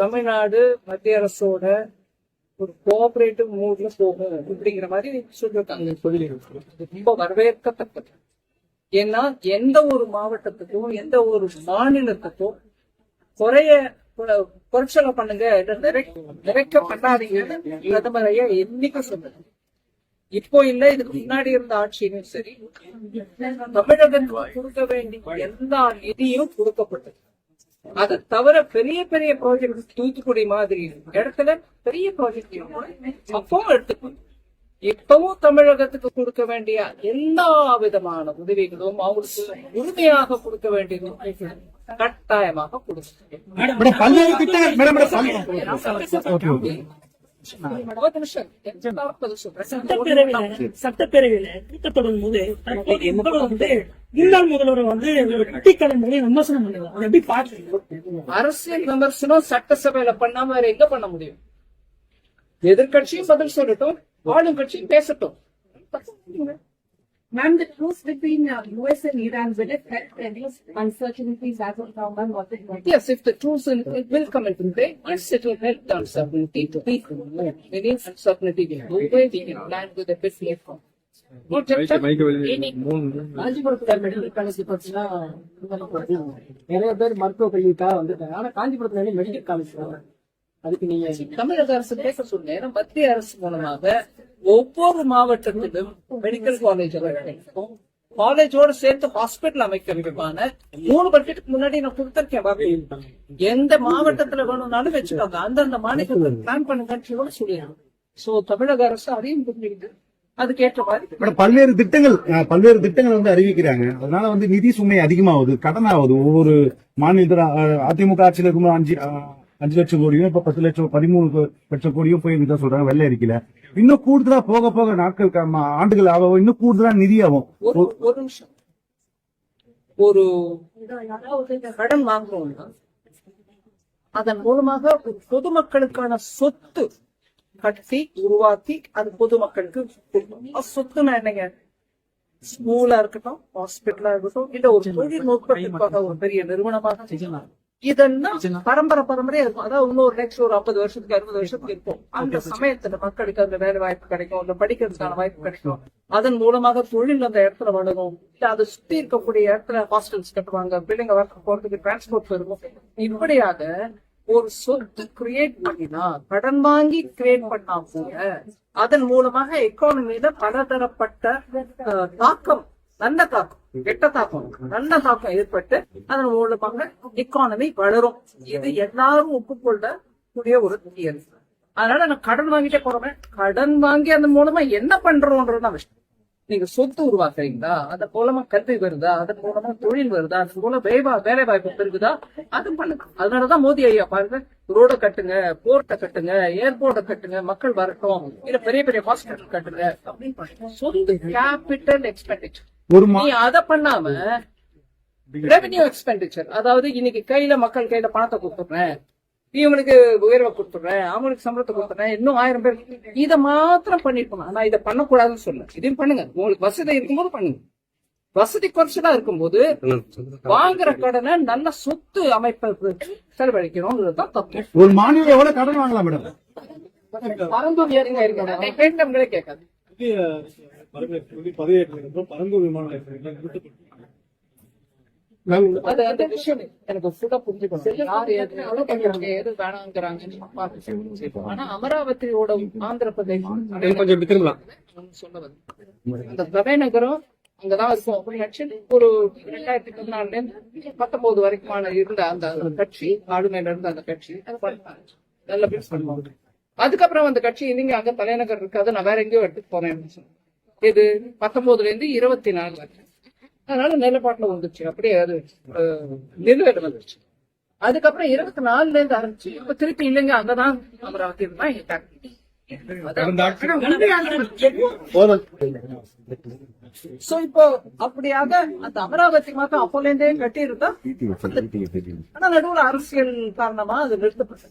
தமிழ்நாடு மத்திய அரசோட ஒரு கோஆபரேட்டிவ் மூட்ல போகும் அப்படிங்கிற மாதிரி சொல்லிருக்காங்க. ரொம்ப வரவேற்கத்தக்கது. ஏன்னா எந்த ஒரு மாவட்டத்துக்கும் எந்த ஒரு மாநிலத்துக்கும் குறைச்சலை பண்ணுங்க, நிறைக்க பண்ணாதீங்க பிரதமர் ஐயா என்னைக்கும் சொன்னது. இப்போ இல்ல, இதுக்கு முன்னாடி இருந்த ஆட்சியும் சரி, தமிழகத்துக்கு கொடுக்க வேண்டிய எல்லா நிதியும் கொடுக்கப்பட்டது. அதை தவிர பெரிய பெரிய ப்ராஜெக்ட் தூத்துக்குடி மாதிரி இடத்துல பெரிய ப்ராஜெக்ட் அப்பவும் எடுத்துக்கணும். இப்பவும் தமிழகத்துக்கு கொடுக்க வேண்டிய எல்லா விதமான உதவிகளும் அவங்களுக்கு உறுதியாக கொடுக்க வேண்டியதும் கட்டாயமாக சட்டப்பேரவையில கூட்டத்தொடரும் போது முன்னாள் முதல்வர் கட்டிக்கடன் விமர்சனம் பண்ணுவாங்க. எப்படி பாக்குறீங்க? அரசியல் விமர்சனம் சட்டசபையில பண்ணாம வேற எங்க பண்ண முடியும்? எதிர்கட்சியும் பதில் சொல்லட்டும், ஆளும் கட்சியும் பேசட்டும். Ma'am, the truce between US and Iran, will it help reduce uncertainties as of now, ma'am? Yes, if the truce will come into play, yes, it will help the uncertainty to be removed. Within uncertainty will go away, we can plan with a bit later. காஞ்சிபுரத்துல medical college பாத்தீங்கன்னா நிறைய பேர் மருத்துவ கல்விக்காக வந்துட்டாங்க. ஆனா காஞ்சிபுரத்துல medical college அதுக்கு நீங்க தமிழக அரசு பேச சொன்னேன். மத்திய அரசு மூலமாக ஒவ்வொரு மாவட்டத்திலும் மெடிக்கல் காலேஜ் அமைக்கும். காலேஜோட சேர்த்து ஹாஸ்பிட்டல் அமைக்கிறதுக்கான 3 பட்ஜெட்டுக்கு முன்னாடி நான் கொடுத்திருக்கேன். எந்த மாவட்டத்துல வேணும்னாலும் வச்சுக்கோங்க, அந்தந்த மாநிலத்தில் பிளான் பண்ணுங்க சொல்லிடுறோம். சோ தமிழக அரசு அதையும் புரிஞ்சுக்கிட்டு அதுக்கேற்ற மாதிரி பல்வேறு திட்டங்கள் அறிவிக்கிறாங்க. அதனால நிதி சுமை அதிகமாகுது, கடன் ஆகுது. ஒவ்வொரு மாநிலத்துல அதிமுக ஆட்சியில் இருக்கும்போது 5 லட்சம் கோடியும், இப்ப 10 லட்சம் 13 லட்சம் கோடியும் போய் சொல்றாங்க. வெள்ளை அறிக்கையில இன்னும் கூடுதலா போக போக நாட்கள் ஆண்டுகள் ஆகும், இன்னும் கூடுதலா நிதி ஆகும். ஒரு நிமிஷம், ஒரு கடன் வாங்குறோம்னா அதன் மூலமாக பொதுமக்களுக்கான சொத்து கட்டி உருவாக்கி அது பொதுமக்களுக்கு சொத்துனா என்னங்க? ஸ்கூலா இருக்கட்டும், ஹாஸ்பிட்டலா இருக்கட்டும், இல்ல ஒரு தொழில் நோக்கத்திற்காக ஒரு பெரிய நிறுவனமாக இதெல்லாம் பரம்பரையா இருக்கும். அதாவது இன்னொரு நெக்ஸ்ட் ஒரு 50 வருஷத்துக்கு 60 வருஷத்துக்கு இருக்கும். அந்த சமயத்துல மக்களுக்கு அந்த வேலை வாய்ப்பு கிடைக்கும், இல்ல படிக்கிறதுக்கான வாய்ப்பு கிடைக்கும். அதன் மூலமாக தொழில் அந்த இடத்துல வளரும். இல்ல அதை சுத்தி இருக்கக்கூடிய இடத்துல ஹாஸ்டல்ஸ் கட்டுவாங்க, பிள்ளைங்க ஒர்க் போறதுக்கு டிரான்ஸ்போர்ட் இருக்கும். இப்படியாக ஒரு சொத்து கிரியேட் பண்ணினா, கடன் வாங்கி கிரியேட் பண்ணா கூட அதன் மூலமாக எக்கானமியில பலதரப்பட்ட தாக்கம், நல்ல தாக்கம், கெட்ட தாக்கம், நல்ல தாக்கம் ஏற்பட்டு அதன் மூலமாக எக்கானமி வளரும். இது எல்லாரும் ஒப்புக்கொள்ள கூடிய ஒரு தியரி. அதனால நான் கடன் வாங்கிட்டே போறேன். கடன் வாங்கி அதன் மூலமா என்ன பண்றோம்ன்றதுதான் விஷயம். நீங்க சொத்து உருவாக்குறீங்களா, அதன் மூலமா கல்வி வருதா, அதன் மூலமா தொழில் வருதா, அதன் மூலம் வேலை வாய்ப்பு பெருகுதா, அது பண்ணுங்க. அதனாலதான் மோடி ஐயா பாருங்க, ரோட கட்டுங்க, போர்ட்டை கட்டுங்க, ஏர்போர்ட்டை கட்டுங்க, மக்கள் வரட்டும், இல்ல பெரிய பெரிய ஹாஸ்பிட்டல் கட்டுங்க அப்படின்னு பண்ணுங்க. சொத்து கேபிட்டல் எக்ஸ்பெண்டிச்சர். நீ அதை பண்ணாம ரெவென்யூ எக்ஸ்பெண்டிச்சர், அதாவது இன்னைக்கு மக்கள் கையில பணத்தை கொடுத்துடுறேன், இவங்களுக்கு உயர்வை கொடுத்துடுறேன், அவங்களுக்கு சம்பளத்தை கொடுத்துறேன், இன்னும் 1000 பேர், இதை மாத்திரம் பண்ணிருக்கணும். ஆனா இதை பண்ணக்கூடாதுன்னு சொல்ல, இதையும் பண்ணுங்க. உங்களுக்கு வசதி இருக்கும்போது பண்ணுங்க. வசதி குறைச்சலா இருக்கும்போது வாங்குற கடனை நல்ல சொத்து அமைப்பு செலவழிக்கணும்ன்றதுதான் தப்பு. ஒரு மாநிலம் எவ்வளவு கடன் வாங்கலாம் மேடம்? பரந்தூர் ஏறிங்க இருக்கீங்களே கேட்காது. பரந்தூர் விமான அது அந்த விஷயம் எனக்கு ஃபுல்லா புரிஞ்சுக்கணும். யாரு எது வேணாங்கிறாங்க. ஆனா அமராவதியோட ஆந்திர பிரதேசம் சொல்ல வந்து அந்த தலைநகரம் அங்கதான் இருக்கும் அப்படின்னு ஒரு 2014 இருந்து 19 வரைக்குமான இருந்த அந்த கட்சி, ஆளுமையில இருந்த அந்த கட்சி நல்ல பில்ஸ் பண்ணுவாங்க. அதுக்கப்புறம் அந்த கட்சி நீங்க அங்க தலைநகர் இருக்காது, நான் வேற எங்கேயோ எடுத்துட்டு போறேன். இது 19 இருந்து 24 வரைக்கும். அதனால நிலப்பாட்டுல வந்துருச்சு, அப்படியே அது நிலுவையில வந்துருச்சு. அதுக்கப்புறம் 24 இருந்து ஆரம்பிச்சு இப்ப திருப்பி இல்லைங்க, அங்கதான் அமராவதி தான். சோ இப்போ அப்படியாக அந்த அமராவதி மாத்தம் அப்போல இருந்தே கட்டி இருந்தா, ஆனா நடுவுல அரசியல் காரணமா அது நிறுத்தப்பட்டது.